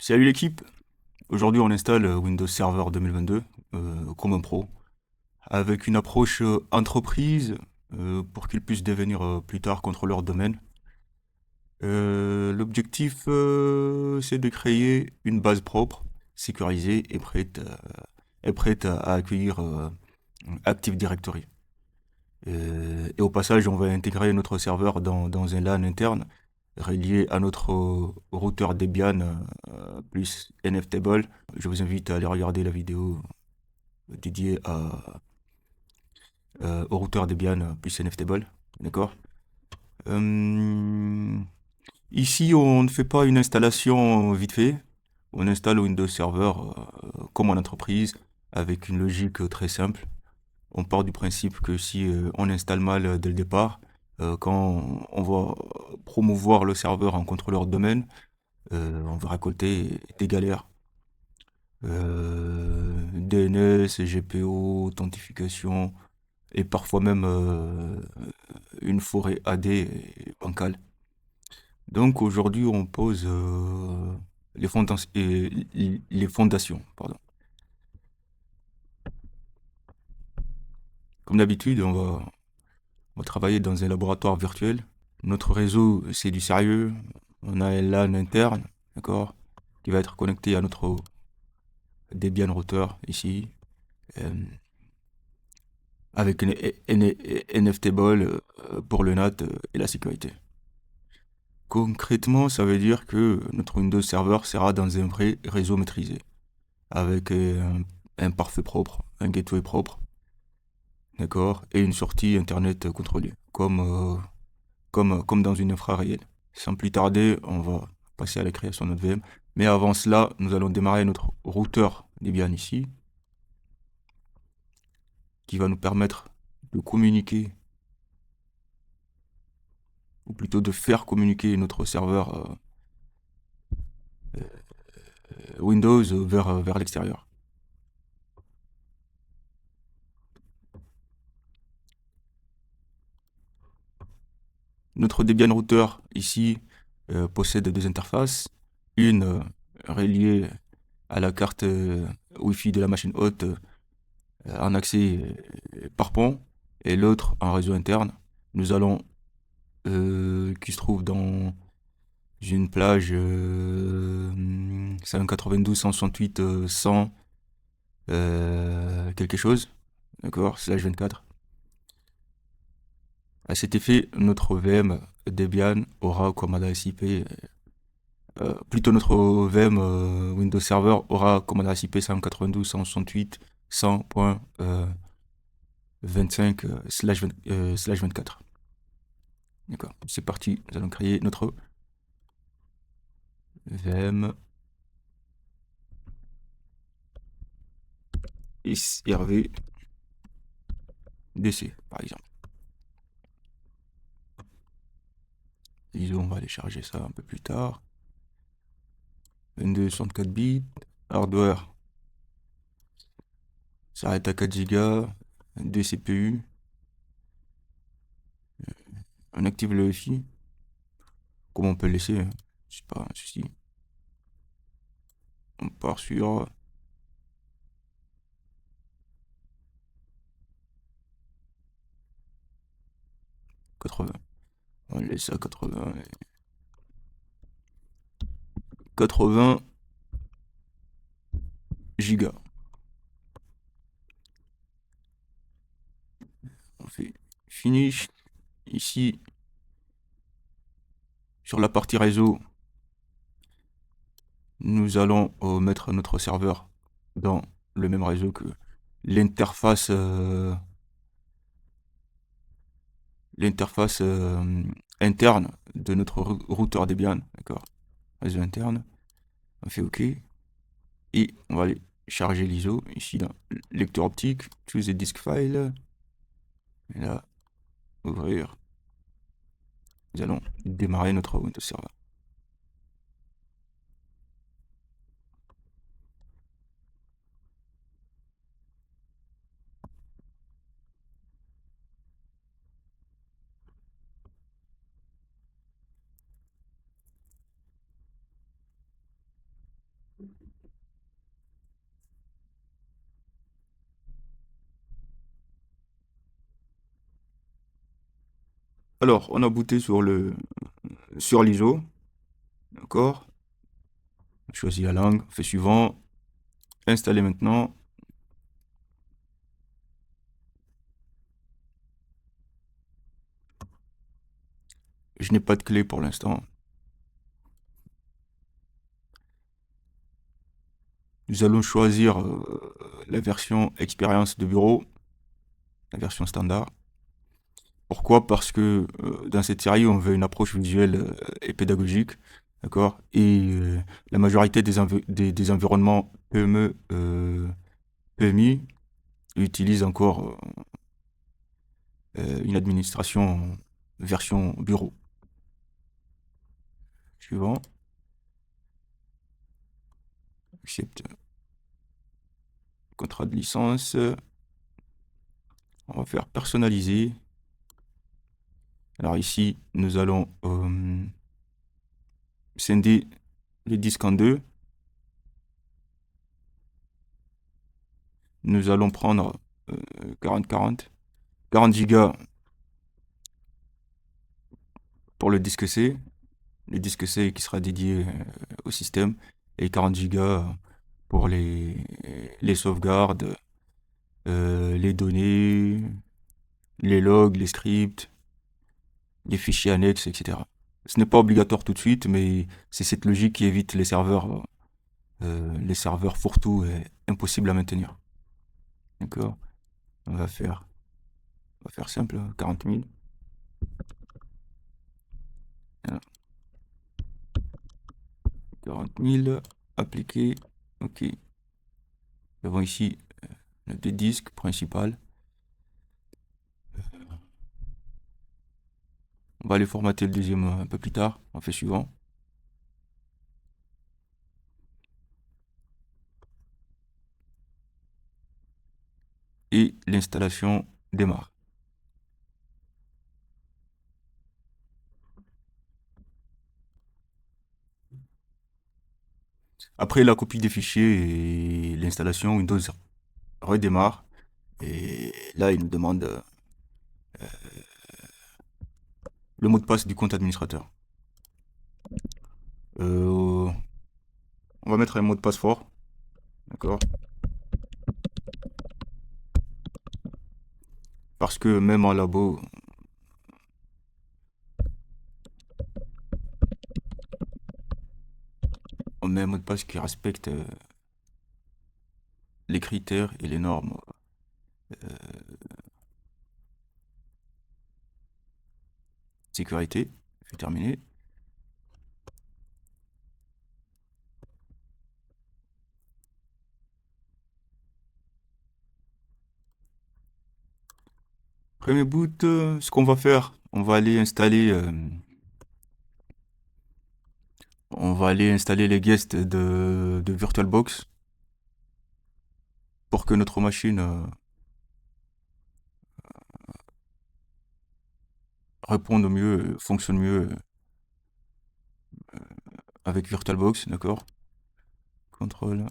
Salut l'équipe! Aujourd'hui, on installe Windows Server 2022 comme un pro, avec une approche entreprise pour qu'il puisse devenir plus tard contrôleur de domaine. L'objectif, c'est de créer une base propre, sécurisée et prête à accueillir Active Directory. Et au passage, on va intégrer notre serveur dans un LAN interne relié à notre routeur Debian plus NFTable. Je vous invite à aller regarder la vidéo dédiée au routeur Debian plus NFTable. D'accord. Euh, Ici, on ne fait pas une installation vite fait. On installe Windows Server comme en entreprise avec une logique très simple. On part du principe que si on installe mal dès le départ, quand on va promouvoir le serveur en contrôleur de domaine, on va récolter des galères. DNS, GPO, authentification, et parfois même une forêt AD bancale. Donc aujourd'hui, on pose les fondations. Pardon. Comme d'habitude, on va travailler dans un laboratoire virtuel. Notre réseau, c'est du sérieux. On a un LAN interne, d'accord, qui va être connecté à notre Debian router ici, euh, avec une NFTable pour le NAT et la sécurité. Concrètement, ça veut dire que notre Windows Server sera dans un vrai réseau maîtrisé, avec un pare-feu propre, un gateway propre, d'accord, et une sortie Internet contrôlée, comme dans une infra réelle. Sans plus tarder, on va passer à la création de notre VM. Mais avant cela, nous allons démarrer notre routeur Debian ici, qui va nous permettre de communiquer, ou plutôt de faire communiquer notre serveur Windows vers l'extérieur. Notre Debian Router ici possède deux interfaces, une reliée à la carte Wi-Fi de la machine hôte en accès par pont et l'autre en réseau interne. Nous allons qui se trouve dans une plage 192, 168, 100 quelque chose, d'accord, slash 24. À cet effet, notre VM Debian aura comme adresse IP, plutôt notre VM Windows Server aura comme adresse IP 192, 168, 100.25 slash 24. D'accord, c'est parti, nous allons créer notre VM SRV DC, par exemple. ISO, on va aller charger ça un peu plus tard. 22, 64 bits. Hardware, ça arrête à 4 Go. 2 CPU. On active le Wi-Fi. Comme on peut le laisser, hein. C'est pas un souci. On part sur 80. On laisse à 80. 80 gigas. On fait finish. Ici, sur la partie réseau, nous allons mettre notre serveur dans le même réseau que l'interface l'interface interne de notre routeur Debian, d'accord, réseau interne. On fait OK et on va aller charger l'ISO ici dans lecteur optique, choose a disk file, et là ouvrir. Nous allons démarrer notre Windows Server. Alors, on a booté sur l'ISO, d'accord? On choisit la langue, on fait suivant, installer maintenant. Je n'ai pas de clé pour l'instant. Nous allons choisir la version expérience de bureau, la version standard. Pourquoi? Parce que dans cette série, on veut une approche visuelle et pédagogique, d'accord? Et la majorité des environnements PME, PMI utilisent encore une administration version bureau. Suivant, accepte contrat de licence. On va faire personnaliser. Alors ici, nous allons scinder les disques en deux. Nous allons prendre 40-40. 40 Go pour le disque C. Le disque C qui sera dédié au système. Et 40 Go pour les sauvegardes, les données, les logs, les scripts, les fichiers annexes, etc. Ce n'est pas obligatoire tout de suite, mais c'est cette logique qui évite les serveurs fourre-tout et impossibles à maintenir. D'accord? On va faire simple, 40 000. Voilà. 40 000, appliquer, ok. Nous avons ici le deux disques principal. On va aller formater le deuxième un peu plus tard. On fait suivant. Et l'installation démarre. Après la copie des fichiers et l'installation, Windows redémarre. Et là, il nous demande le mot de passe du compte administrateur. On va mettre un mot de passe fort. D'accord? Parce que même en labo, on met un mot de passe qui respecte les critères et les normes sécurité. Je vais terminer. Premier boot, ce qu'on va faire, on va aller installer les guests de VirtualBox pour que notre machine réponde mieux, fonctionne mieux avec VirtualBox, d'accord? Contrôle.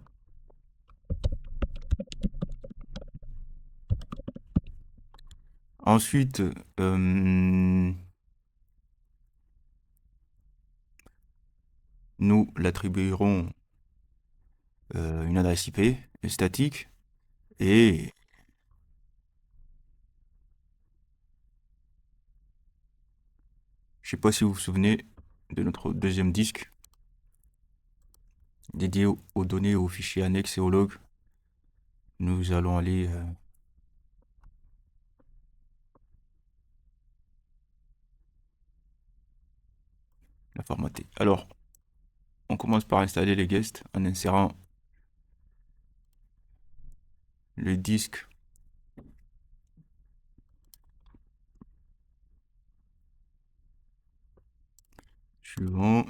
Ensuite, nous l'attribuerons une adresse IP statique et je sais pas si vous vous souvenez de notre deuxième disque dédié aux données, aux fichiers annexes et aux logs. Nous allons aller la formater. Alors, on commence par installer les guests en insérant le disque suivant.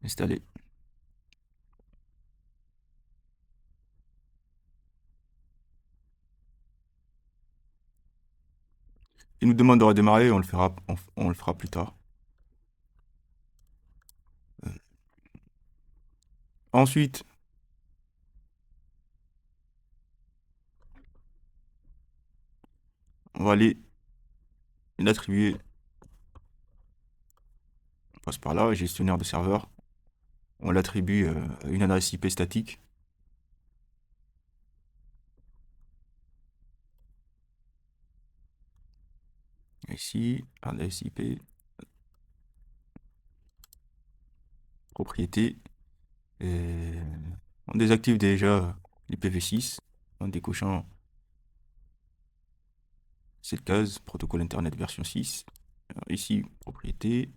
Installer. Il nous demande de redémarrer, on le fera plus tard. Ensuite, on va aller l'attribuer, on passe par là, gestionnaire de serveur, on l'attribue une adresse IP statique. Ici, adresse IP, propriété, et on désactive déjà l'IPv6 en décochant cette case, protocole internet version 6. Alors ici, propriété.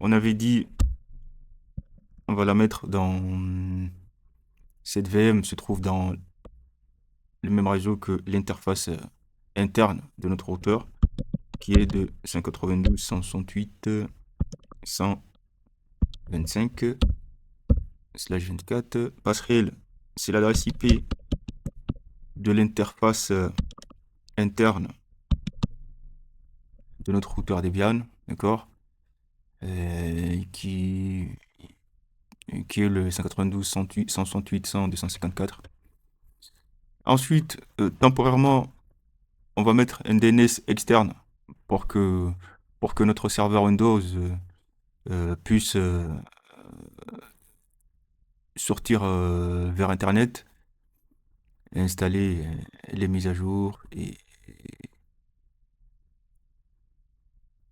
On avait dit, on va la mettre dans... Cette VM se trouve dans le même réseau que l'interface interne de notre routeur, qui est de 192.168.125/24. Passerelle, c'est l'adresse IP de l'interface interne de notre routeur Debian, d'accord, qui est le 192.168.100.254. Ensuite, temporairement, on va mettre un DNS externe pour que notre serveur Windows puisse sortir vers Internet, installer les mises à jour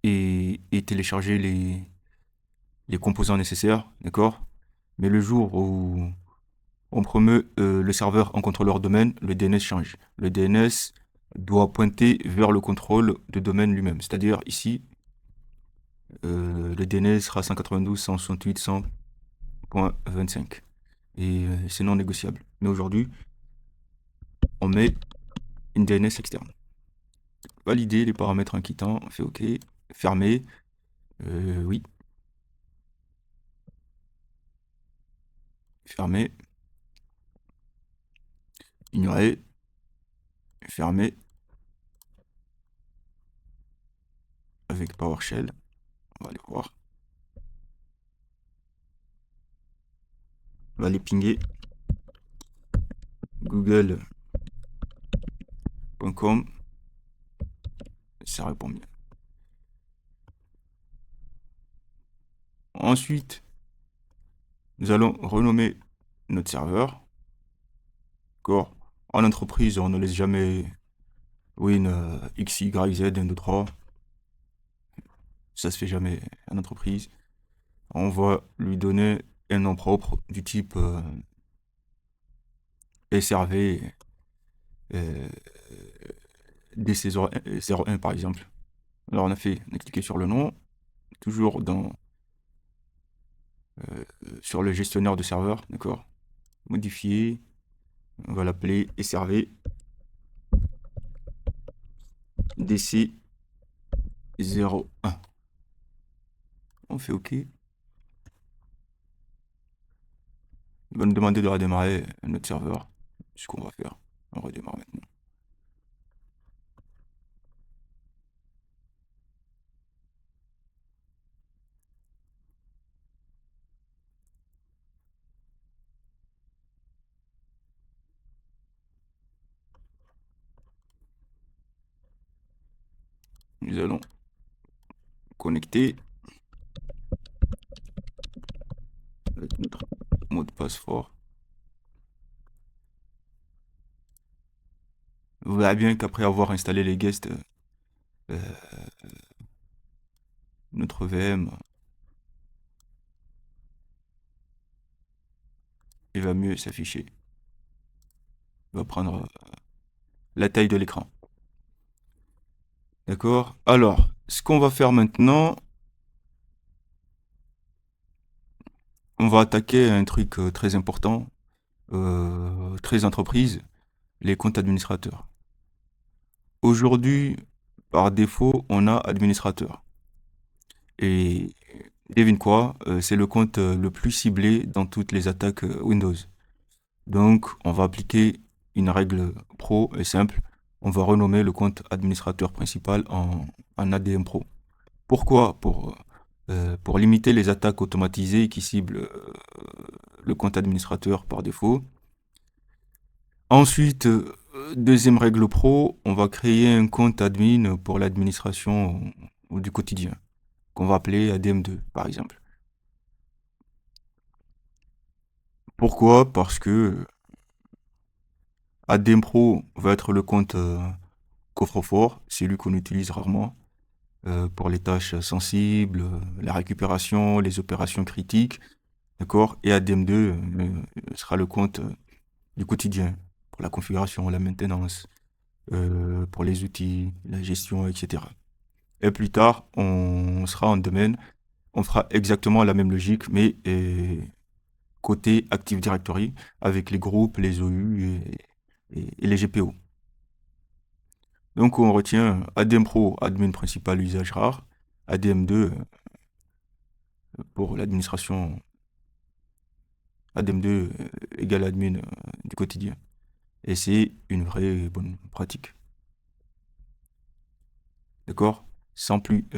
et télécharger les composants nécessaires, d'accord. Mais le jour où on promeut le serveur en contrôleur domaine, le DNS change. Le DNS doit pointer vers le contrôle de domaine lui-même. C'est-à-dire ici, le DNS sera 192.168.100.25. Et c'est non négociable. Mais aujourd'hui, on met une DNS externe. Valider les paramètres en quittant, on fait OK. Fermer. Oui. Fermer. Ignorer. Fermer. Avec PowerShell. On va aller voir. On va aller pinguer google.com. Ça répond bien. Ensuite, nous allons renommer notre serveur. D'accord. En entreprise, on ne laisse jamais Win X, Y, Z, 1, 2, 3. Ça se fait jamais en entreprise. On va lui donner un nom propre du type SRV DC01 par exemple. Alors on a cliqué sur le nom, toujours sur le gestionnaire de serveur, d'accord. Modifier, on va l'appeler SRV DC01. On fait OK. Il va nous demander de redémarrer notre serveur. C'est ce qu'on va faire. On redémarre maintenant. Nous allons connecter avec notre mot de passe fort. Vous verrez bien qu'après avoir installé les guests, notre VM, il va mieux s'afficher. Il va prendre la taille de l'écran. D'accord. Alors, ce qu'on va faire maintenant, on va attaquer un truc très important, très entreprise, les comptes administrateurs. Aujourd'hui, par défaut, on a administrateur. Et devine quoi, c'est le compte le plus ciblé dans toutes les attaques Windows. Donc, on va appliquer une règle pro et simple. On va renommer le compte administrateur principal en ADM Pro. Pourquoi? Pour limiter les attaques automatisées qui ciblent le compte administrateur par défaut. Ensuite, Deuxième règle pro, on va créer un compte admin pour l'administration ou du quotidien, qu'on va appeler ADM2 par exemple. Pourquoi? Parce que ADM Pro va être le compte coffre-fort, c'est lui qu'on utilise rarement pour les tâches sensibles, la récupération, les opérations critiques, d'accord? Et ADM2 sera le compte du quotidien pour la configuration, la maintenance, pour les outils, la gestion, etc. Et plus tard, on sera en domaine, on fera exactement la même logique, mais côté Active Directory, avec les groupes, les OU et les GPO. Donc on retient ADM Pro, admin principal usage rare, ADM2 pour l'administration, ADM2 égale admin du quotidien. Et c'est une vraie bonne pratique. D'accord? Sans plus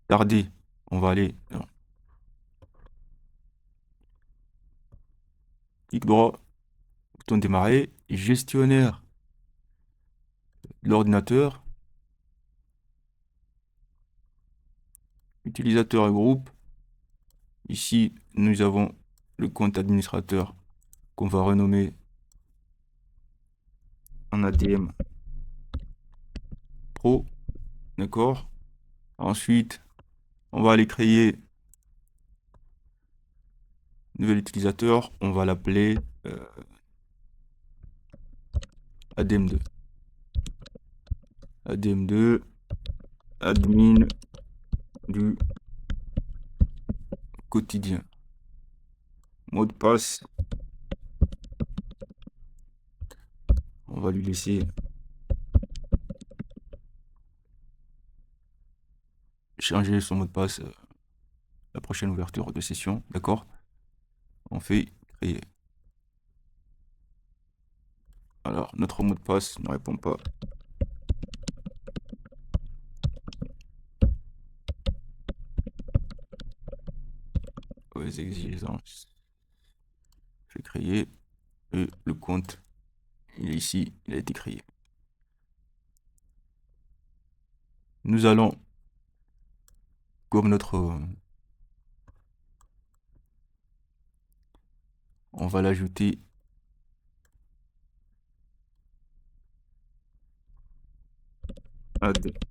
tarder, on va aller dans clic droit, bouton démarrer, gestionnaire de l'ordinateur, utilisateur et groupe. Ici, nous avons le compte administrateur qu'on va renommer en ADM Pro. D'accord? Ensuite, on va aller créer un nouvel utilisateur. On va l'appeler ADM2. ADM2, admin du quotidien. Mot de passe, on va lui laisser changer son mot de passe la prochaine ouverture de session. D'accord? On fait créer. Alors, notre mot de passe ne répond pas aux exigences. Je vais créer et le compte, il est ici, il a été créé. Nous allons, comme on va l'ajouter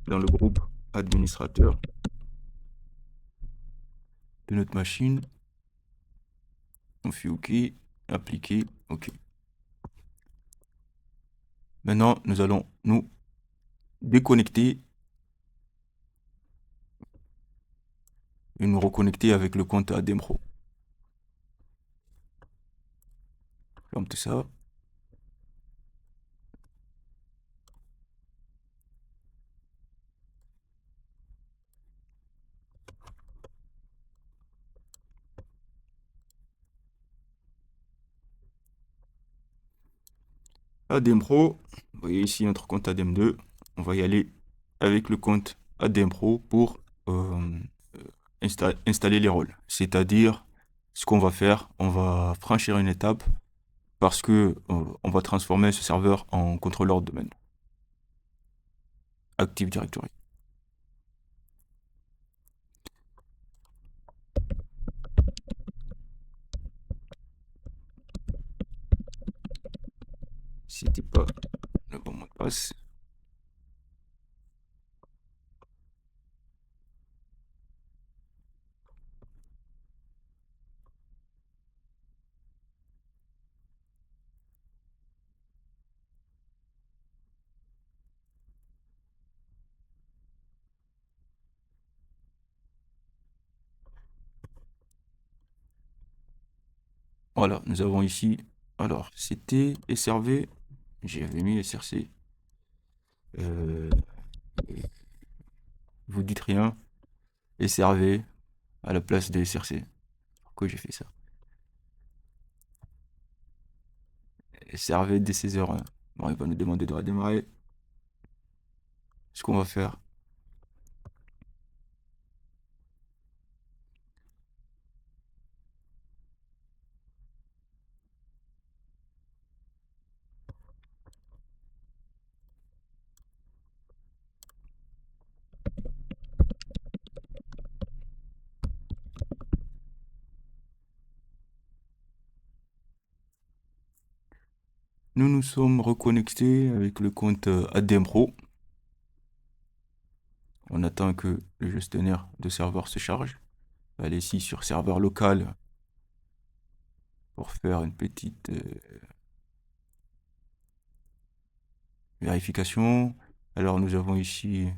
dans le groupe administrateur de notre machine. On fait OK, appliquer, OK. Maintenant, nous allons nous déconnecter et nous reconnecter avec le compte ADMPro. Ferme tout ça. ADMPro, vous voyez ici notre compte ADM2. On va y aller avec le compte ADMPro pour installer les rôles. C'est-à-dire, ce qu'on va faire, on va franchir une étape parce que on va transformer ce serveur en contrôleur de domaine. Active Directory. C'était pas le bon mot de passe. Voilà, nous avons ici, alors c'était SRV, j'avais mis SRC. Vous dites rien, SRV à la place de SRC. Pourquoi j'ai fait ça? SRV dès 16h01. Bon, il va nous demander de redémarrer. Ce qu'on va faire, nous nous sommes reconnectés avec le compte ADM Pro. On attend que le gestionnaire de serveur se charge. On va aller ici sur serveur local pour faire une petite vérification. Alors nous avons ici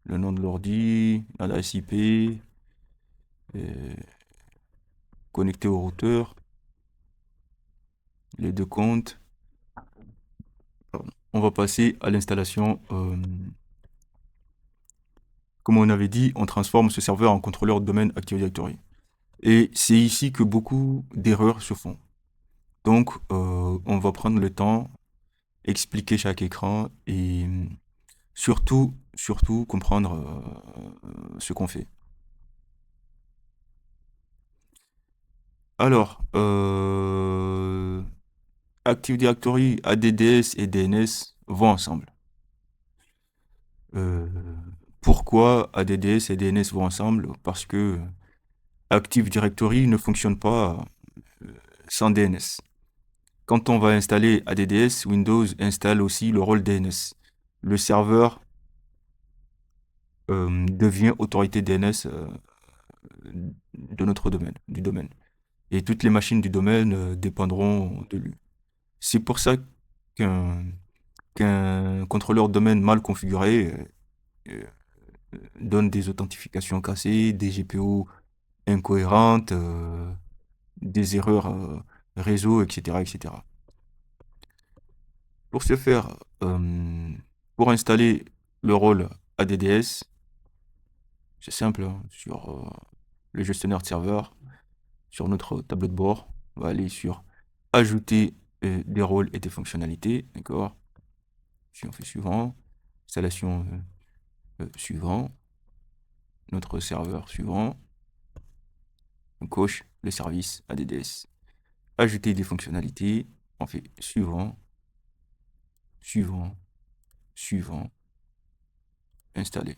le nom de l'ordi, l'adresse IP, connecté au routeur, les deux comptes. Pardon. On va passer à l'installation. Comme on avait dit, on transforme ce serveur en contrôleur de domaine Active Directory. Et c'est ici que beaucoup d'erreurs se font. Donc, on va prendre le temps, expliquer chaque écran et surtout comprendre ce qu'on fait. Alors, Active Directory, ADDS et DNS vont ensemble. Pourquoi ADDS et DNS vont ensemble? Parce que Active Directory ne fonctionne pas sans DNS. Quand on va installer ADDS, Windows installe aussi le rôle DNS. Le serveur devient autorité DNS de notre domaine, du domaine. Et toutes les machines du domaine dépendront de lui. C'est pour ça qu'un contrôleur de domaine mal configuré euh, donne des authentifications cassées, des GPO incohérentes, des erreurs réseau, etc., etc. Pour ce faire, pour installer le rôle ADDS, c'est simple, hein, sur le gestionnaire de serveur, sur notre tableau de bord, on va aller sur ajouter des rôles et des fonctionnalités, d'accord? Si on fait suivant, installation suivant, notre serveur suivant, on coche le service ADDS. Ajouter des fonctionnalités, on fait suivant, suivant, suivant, installer.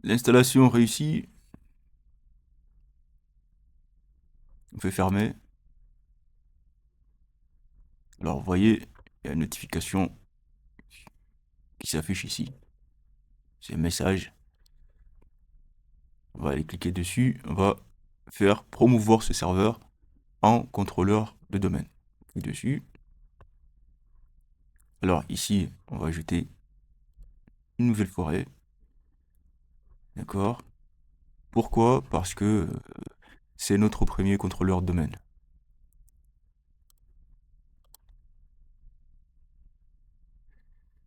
L'installation réussie, on fait fermer. Alors vous voyez, il y a une notification qui s'affiche ici. C'est un message. On va aller cliquer dessus. On va faire promouvoir ce serveur en contrôleur de domaine. Clique dessus. Alors ici, on va ajouter une nouvelle forêt. D'accord? Pourquoi? Parce que c'est notre premier contrôleur de domaine.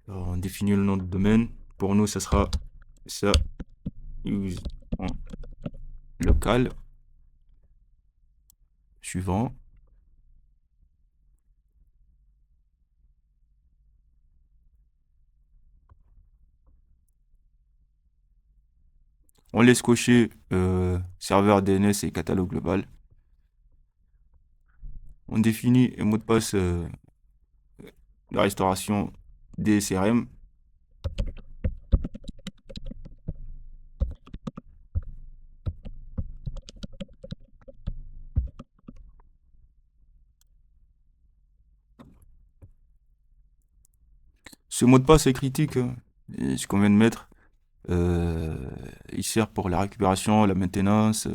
Alors, on définit le nom de domaine. Pour nous, ça sera ça use en local. Suivant. On laisse cocher serveur DNS et catalogue global. On définit un mot de passe de restauration DSRM. Ce mot de passe est critique, hein. Et ce qu'on vient de mettre, il sert pour la récupération, la maintenance,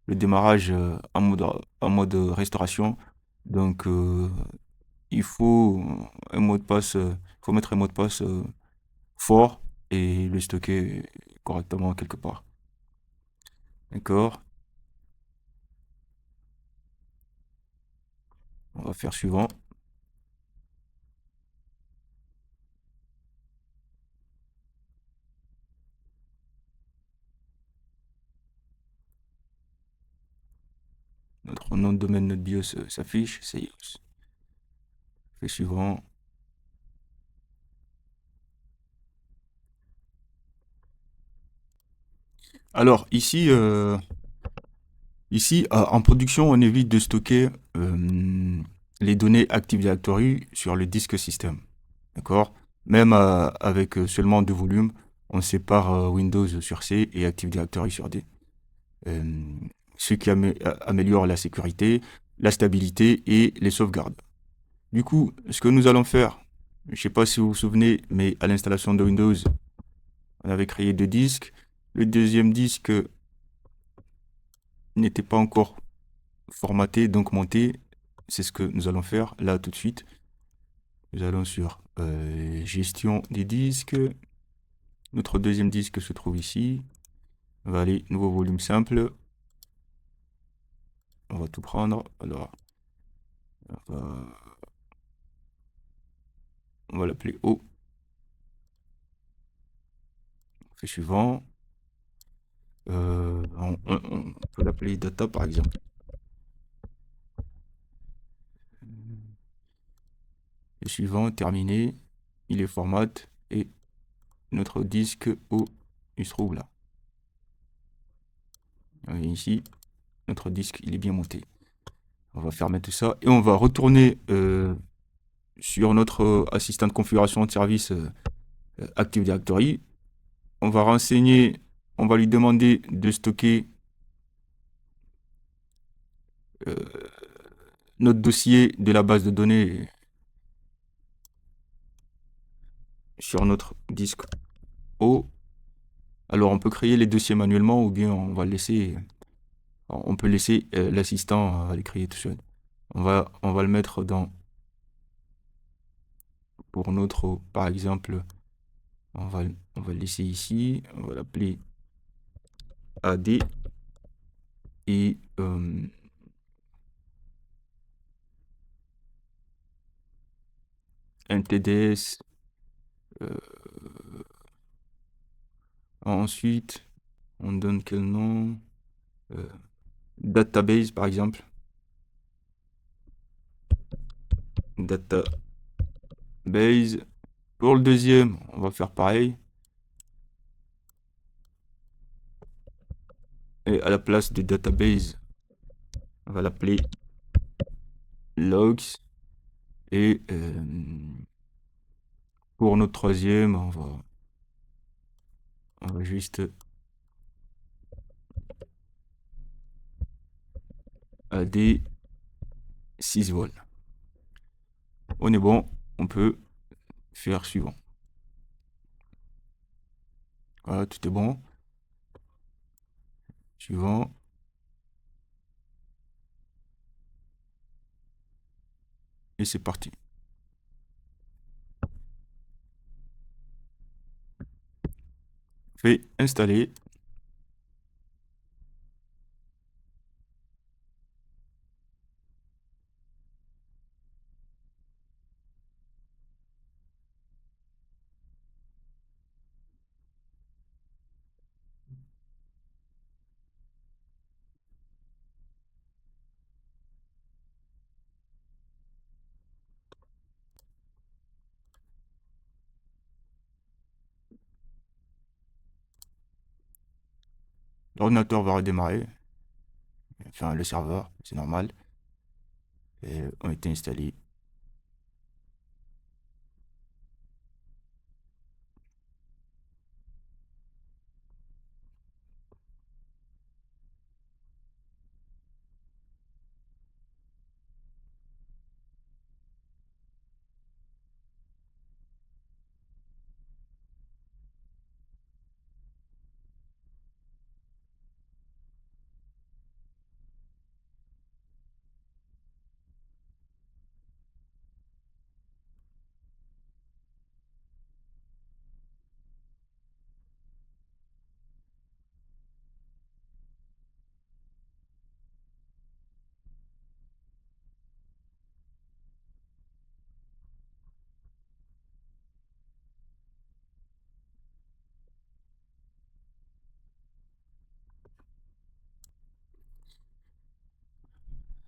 le démarrage en mode restauration. Donc, il faut un mot de passe, faut mettre un mot de passe fort et le stocker correctement quelque part. D'accord? On va faire suivant. Notre nom de domaine, notre BIOS s'affiche, c'est use. Fait suivant. Alors ici en production, on évite de stocker les données Active Directory sur le disque système. D'accord? Même avec seulement deux volumes, on sépare Windows sur C et Active Directory sur D. Euh, Ce qui améliore la sécurité, la stabilité et les sauvegardes. Du coup, ce que nous allons faire, je ne sais pas si vous vous souvenez, mais à l'installation de Windows, on avait créé deux disques. Le deuxième disque n'était pas encore formaté, donc monté. C'est ce que nous allons faire là tout de suite. Nous allons sur gestion des disques. Notre deuxième disque se trouve ici. On va aller nouveau volume simple. On va tout prendre. Alors, on va, on va l'appeler O. On fait suivant. On peut l'appeler data par exemple. Le suivant, terminé. Il est format et notre disque O, il se trouve là. Et ici, notre disque, il est bien monté. On va fermer tout ça et on va retourner sur notre assistant de configuration de service Active Directory. On va renseigner, on va lui demander de stocker euh, notre dossier de la base de données sur notre disque O. Alors on peut créer les dossiers manuellement ou bien on peut laisser l'assistant les créer tout seul. On va le mettre pour notre, par exemple, on va, on va le laisser ici, on va l'appeler AD et un TDS. euh, Ensuite, on donne quel nom? Euh, Database par exemple. Database. Pour le deuxième, on va faire pareil. Et à la place de database, on va l'appeler logs. Et pour notre troisième, on va juste AD 6 volts. On est bon, on peut faire suivant. Voilà, tout est bon. Suivant. Et c'est parti. Fait installer. L'ordinateur va redémarrer. Enfin, le serveur, c'est normal. Et ont été installés.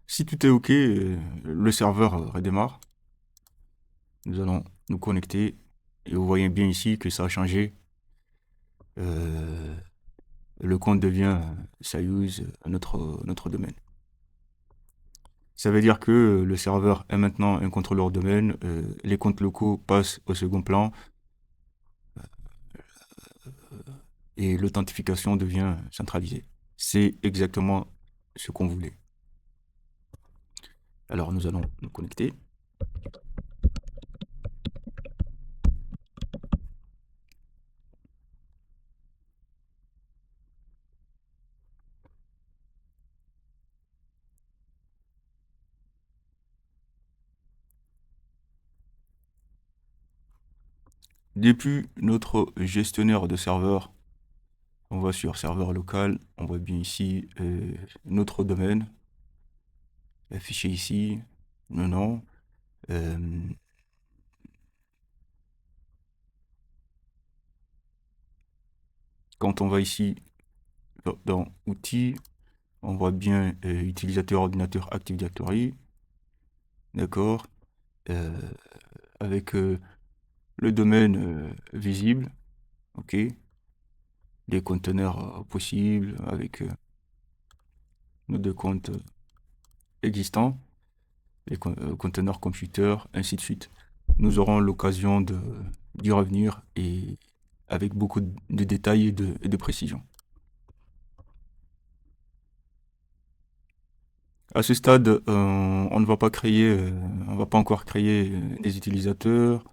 Si tout est OK, le serveur redémarre. Nous allons nous connecter. Et vous voyez bien ici que ça a changé. Euh, le compte devient Soyuz, notre domaine. Ça veut dire que le serveur est maintenant un contrôleur domaine, les comptes locaux passent au second plan et l'authentification devient centralisée. C'est exactement ce qu'on voulait. Alors nous allons nous connecter. Depuis notre gestionnaire de serveur, on va sur serveur local, on voit bien ici notre domaine, affiché ici, le nom. Quand on va ici dans outils, on voit bien utilisateur ordinateur Active Directory, d'accord, euh, avec le domaine visible, ok, les conteneurs possibles avec nos deux comptes existants, les conteneurs computer, ainsi de suite. Nous aurons l'occasion d'y revenir et avec beaucoup de détails et de précision. À ce stade, on ne va pas créer, on va pas encore créer des utilisateurs,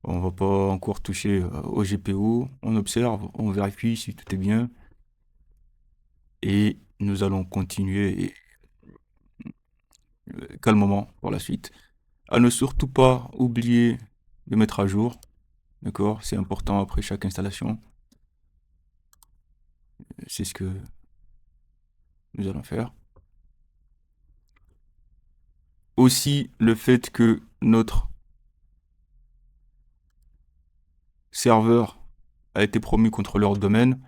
on va pas encore toucher au GPO, on observe, on vérifie si tout est bien et nous allons continuer calmement pour la suite. À ne surtout pas oublier de mettre à jour, d'accord? C'est important après chaque installation. C'est ce que nous allons faire. Aussi, le fait que notre serveur a été promu contrôleur de domaine,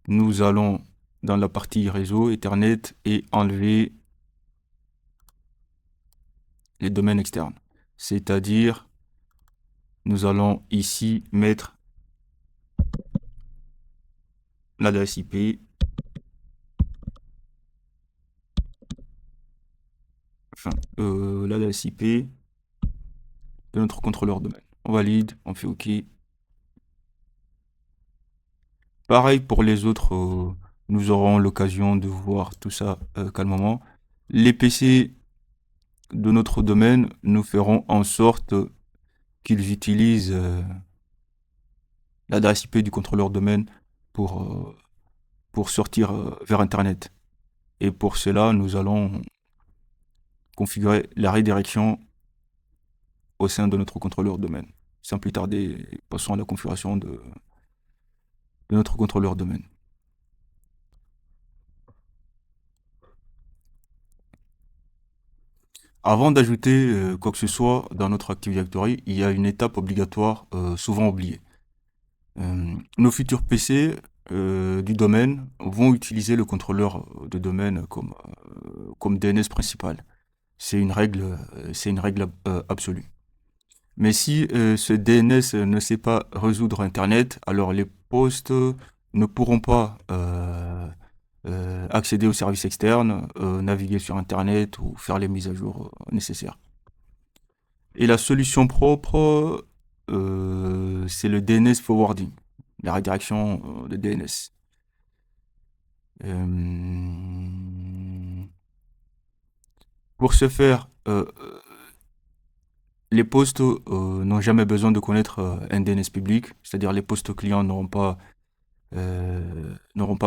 nous allons dans la partie réseau, Ethernet, et enlever les domaines externes. C'est-à-dire, nous allons ici mettre l'adresse IP, enfin, l'adresse IP de notre contrôleur de domaine. On valide, on fait OK. Pareil pour les autres, nous aurons l'occasion de voir tout ça calmement. Les PC de notre domaine, nous ferons en sorte qu'ils utilisent l'adresse IP du contrôleur domaine pour, pour sortir vers Internet. Et pour cela, nous allons configurer la redirection au sein de notre contrôleur domaine. Sans plus tarder, passons à la configuration de notre contrôleur domaine. Avant d'ajouter quoi que ce soit dans notre Active Directory, il y a une étape obligatoire, souvent oubliée. Nos futurs PC du domaine vont utiliser le contrôleur de domaine comme DNS principal. C'est une règle absolue. Mais si ce DNS ne sait pas résoudre Internet, alors les postes ne pourront pas accéder aux services externes, naviguer sur Internet ou faire les mises à jour nécessaires. Et la solution propre, c'est le DNS forwarding, la redirection de DNS. Pour ce faire, les postes n'ont jamais besoin de connaître un DNS public, c'est-à-dire les postes clients n'auront pas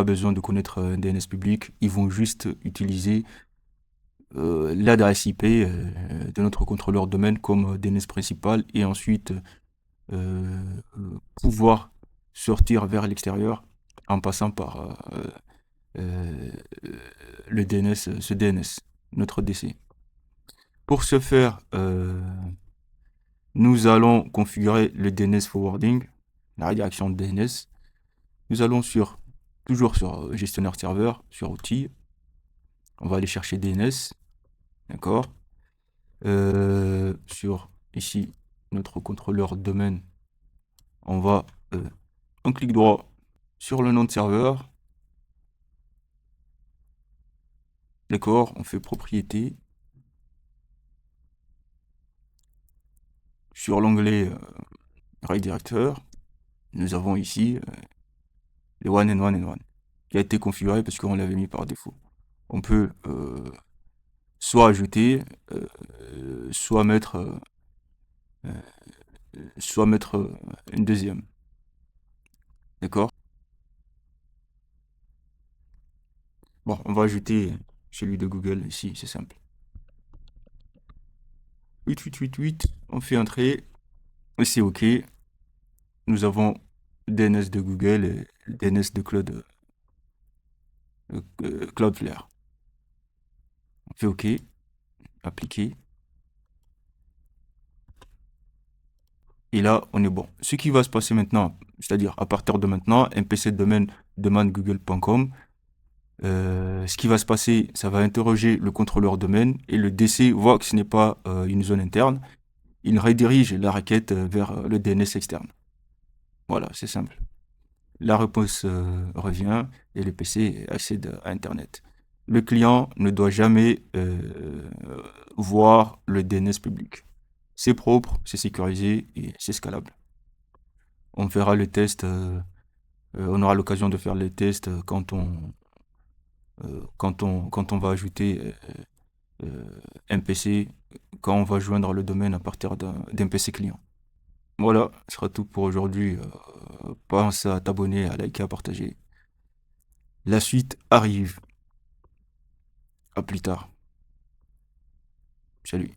besoin de connaître un DNS public, ils vont juste utiliser l'adresse IP de notre contrôleur domaine comme DNS principal et ensuite pouvoir sortir vers l'extérieur en passant par le DNS, ce DNS, notre DC. Pour ce faire, nous allons configurer le DNS forwarding, la redirection de DNS. Nous allons toujours sur gestionnaire serveur, sur outils. On va aller chercher DNS, d'accord. Sur ici notre contrôleur domaine, on va un clic droit sur le nom de serveur. D'accord, on fait propriété. Sur l'onglet Redirecteur, nous avons ici les one and one and one, qui a été configuré parce qu'on l'avait mis par défaut. On peut soit ajouter, soit mettre, une deuxième. D'accord? Bon, on va ajouter celui de Google ici, c'est simple. 8888, on fait entrer, et c'est OK. Nous avons le DNS de Google et le DNS de Cloudflare. On fait OK, appliquer. Et là, on est bon. Ce qui va se passer maintenant, c'est-à-dire à partir de maintenant, un PC de domaine demande google.com. Ce qui va se passer, ça va interroger le contrôleur domaine et le DC voit que ce n'est pas une zone interne. Il redirige la requête vers le DNS externe. Voilà, c'est simple. La réponse revient et le PC accède à Internet. Le client ne doit jamais voir le DNS public. C'est propre, c'est sécurisé et c'est scalable. On fera le test, on aura l'occasion de faire les tests quand on va ajouter un PC, quand on va joindre le domaine à partir d'un PC client. Voilà, ce sera tout pour aujourd'hui. Pense à t'abonner, à liker, à partager. La suite arrive. À plus tard. Salut.